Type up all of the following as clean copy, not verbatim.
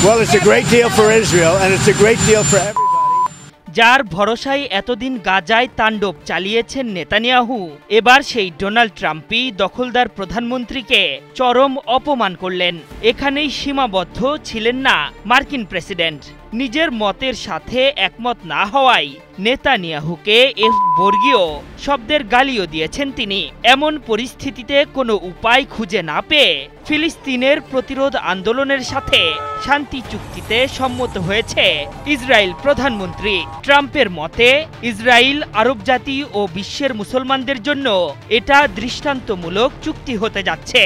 Well, it's a great deal for Israel and it's a great deal for everybody. যার ভরসায় এতদিন গাজায় তাণ্ডব চালিয়েছেন নেতানিয়াহু, এবার সেই ডোনাল্ড ট্রাম্পই দখলদার প্রধানমন্ত্রীকে চরম অপমান করলেন। এখানেই সীমাবদ্ধ ছিলেন না মার্কিন প্রেসিডেন্ট। নিজের মতের সাথে একমত না হওয়ায় নেতানিয়াহুকে বর্গীয় শব্দের গালিও দিয়েছেন তিনি। এমন পরিস্থিতিতে কোনো উপায় খুঁজে না পেয়ে ফিলিস্তিনের প্রতিরোধ আন্দোলনের সাথে শান্তি চুক্তিতে সম্মত হয়েছে ইসরায়েল প্রধানমন্ত্রী। ট্রাম্পের মতে ইসরায়েল আরব জাতি ও বিশ্বের মুসলমানদের জন্য এটা দৃষ্টান্তমূলক চুক্তি হতে যাচ্ছে।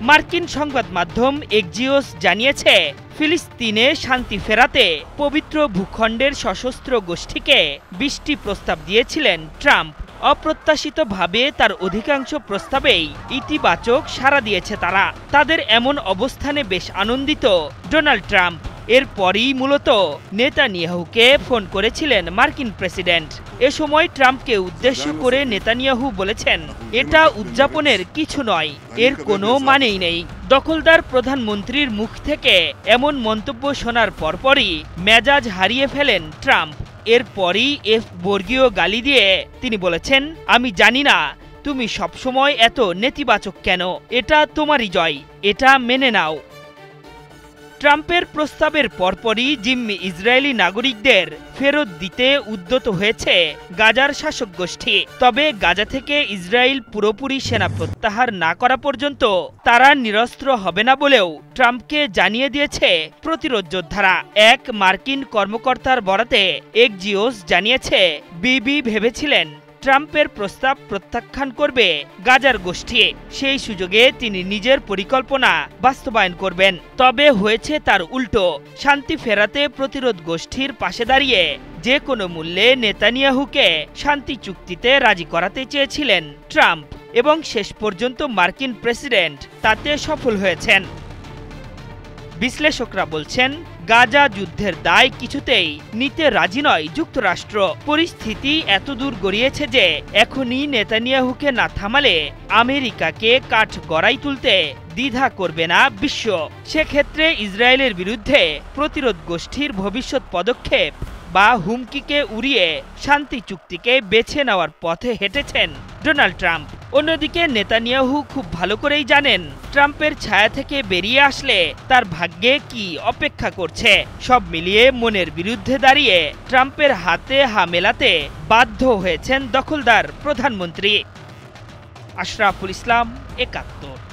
মার্কিন সংবাদ মাধ্যম এক্সিওস জানিয়েছে, ফিলিস্তিনে শান্তি ফেরাতে পবিত্র ভূখণ্ডের সশস্ত্র গোষ্ঠীকে ২০টি প্রস্তাব দিয়েছিলেন ট্রাম্প। অপ্রত্যাশিতভাবে তার অধিকাংশ প্রস্তাবেই ইতিবাচক সাড়া দিয়েছে তারা। তাদের এমন অবস্থানে বেশ আনন্দিত ডোনাল্ড ট্রাম্প। এরপরই মূলত নেতানিয়াহুকে ফোন করেছিলেন মার্কিন প্রেসিডেন্ট। এ সময় ট্রাম্পকে উদ্দেশ্য করে নেতানিয়াহু বলেছেন, এটা উদযাপনের কিছু নয়, এর কোনো মানেই নেই। দখলদার প্রধানমন্ত্রীর মুখ থেকে এমন মন্তব্য শোনার পরপরই মেজাজ হারিয়ে ফেলেন ট্রাম্প। এরপরই বর্গীয় গালি দিয়ে তিনি বলেছেন, আমি জানি না তুমি সবসময় এত নেতিবাচক কেন, এটা তোমারই জয়, এটা মেনে নাও। ট্রাম্পের প্রস্তাবের পরপরই জিম্মি ইসরায়েলি নাগরিকদের ফেরত দিতে উদ্যত হয়েছে গাজার শাসক গোষ্ঠী। তবে গাজা থেকে ইসরায়েল পুরোপুরি সেনা প্রত্যাহার না করা পর্যন্ত তারা নিরস্ত্র হবে না বলেও ট্রাম্পকে জানিয়ে দিয়েছে প্রতিরোধ যোদ্ধারা। এক মার্কিন কর্মকর্তার বরাতে এক্সিওস জানিয়েছে, বিবি ভেবেছিলেন ট্রাম্পের প্রস্তাব প্রত্যাখ্যান করবে গাজার গোষ্ঠী, সেই সুযোগে তিনি নিজের পরিকল্পনা বাস্তবায়ন করবেন। তবে হয়েছে তার উল্টো। শান্তি ফেরাতে প্রতিরোধ গোষ্ঠীর পাশে দাঁড়িয়ে যে কোনো মূল্যে নেতানিয়াহুকে শান্তি চুক্তিতে রাজি করাতে চেয়েছিলেন ট্রাম্প, এবং শেষ পর্যন্ত মার্কিন প্রেসিডেন্ট তাতে সফল হয়েছেন। বিশ্লেষকরা বলছেন, গাজা যুদ্ধের দায় কিছুতেই নিতে রাজি নয় যুক্তরাষ্ট্র। পরিস্থিতি এত দূর গড়িয়েছে যে এখনই নেতানিয়াহুকে না থামালে আমেরিকাকে কাঠ গড়াই তুলতে দ্বিধা করবে না বিশ্ব। সেক্ষেত্রে ইসরায়েলের বিরুদ্ধে প্রতিরোধ গোষ্ঠীর ভবিষ্যৎ পদক্ষেপ বা হুমকিকে উড়িয়ে শান্তি চুক্তিকে বেছে নেওয়ার পথে হেঁটেছেন ডোনাল্ড ট্রাম্প। অন্যদিকে নেতানিয়াহু খুব ভালো করেই জানেন ট্রাম্পের ছায়া থেকে বেরিয়ে আসলে তার ভাগ্যে কি অপেক্ষা করছে। সব মিলিয়ে মনের বিরুদ্ধে দাঁড়িয়ে ট্রাম্পের হাতে হা মেলাতে বাধ্য হয়েছেন দখলদার প্রধানমন্ত্রী। আশরাফুল ইসলাম, ৭১।